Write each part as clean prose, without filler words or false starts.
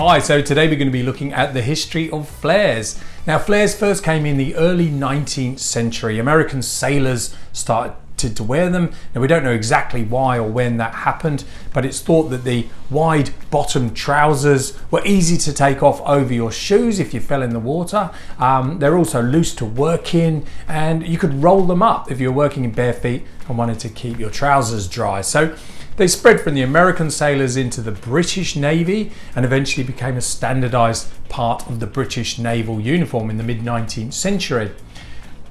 Hi, so today we're going to be looking at the history of flares. Now, flares first came in the early 19th century. American sailors started to wear them. Now, we don't know exactly why or when that happened, but it's thought that the wide bottom trousers were easy to take off over your shoes if you fell in the water. They're also loose to work in, and you could roll them up if you're working in bare feet and wanted to keep your trousers dry. So they spread from the American sailors into the British Navy and eventually became a standardized part of the British naval uniform in the mid-19th century.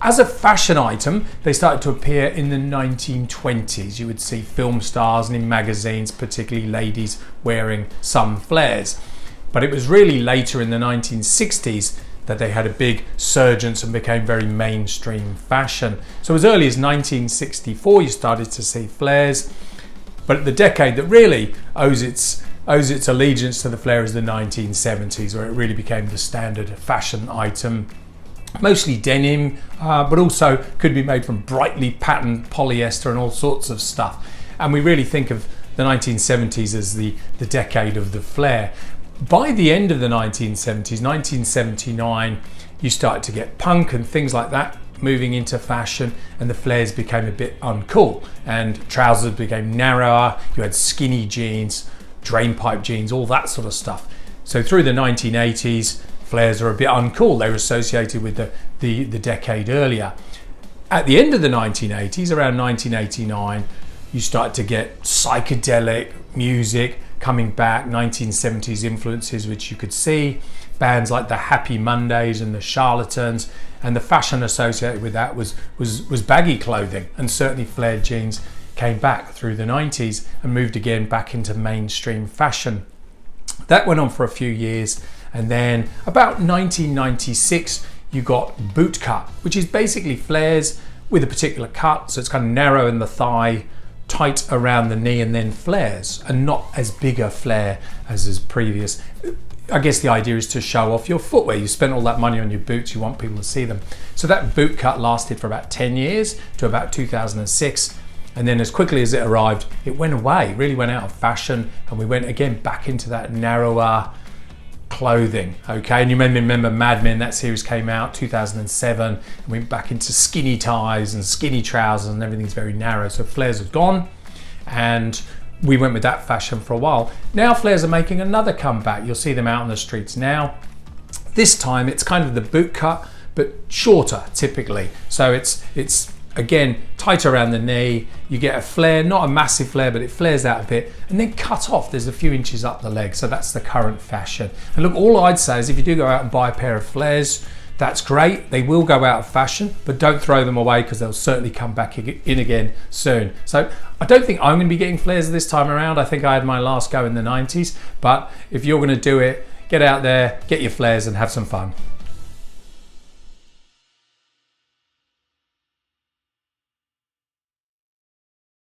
As a fashion item, they started to appear in the 1920s. You would see film stars and in magazines, particularly ladies wearing some flares. But it was really later in the 1960s that they had a big surgence and became very mainstream fashion. So as early as 1964, you started to see flares. But the decade that really owes its allegiance to the flare is the 1970s, where it really became the standard fashion item. Mostly denim, but also could be made from brightly patterned polyester and all sorts of stuff. And we really think of the 1970s as the decade of the flare. By the end of the 1970s, 1979, you started to get punk and things like that moving into fashion, and the flares became a bit uncool and trousers became narrower. You had skinny jeans, drain pipe jeans, all that sort of stuff. So through the 1980s, flares are a bit uncool. They were associated with the decade earlier. At the end of the 1980s, around 1989, you start to get psychedelic music coming back, 1970s influences, which you could see. Bands like the Happy Mondays and the Charlatans, and the fashion associated with that was baggy clothing, and certainly flared jeans came back through the 90s and moved again back into mainstream fashion. That went on for a few years, and then about 1996 you got bootcut, which is basically flares with a particular cut, so it's kind of narrow in the thigh, tight around the knee, and then flares, and not as big a flare as is previous. I guess the idea is to show off your footwear. You spent all that money on your boots, you want people to see them. So that boot cut lasted for about 10 years to about 2006. And then as quickly as it arrived, it went away, really went out of fashion. And we went again back into that narrower clothing, okay? And you may remember Mad Men, that series came out 2007, and went back into skinny ties and skinny trousers, and everything's very narrow. So flares have gone, and we went with that fashion for a while. Now flares are making another comeback. You'll see them out on the streets now. This time it's kind of the boot cut, but shorter typically. So it's again tight around the knee. You get a flare, not a massive flare, but it flares out a bit, and then cut off. There's a few inches up the leg. So that's the current fashion. And look, all I'd say is if you do go out and buy a pair of flares, that's great. They will go out of fashion, but don't throw them away because they'll certainly come back in again soon. So I don't think I'm going to be getting flares this time around. I think I had my last go in the 90s, but if you're going to do it, get out there, get your flares and have some fun.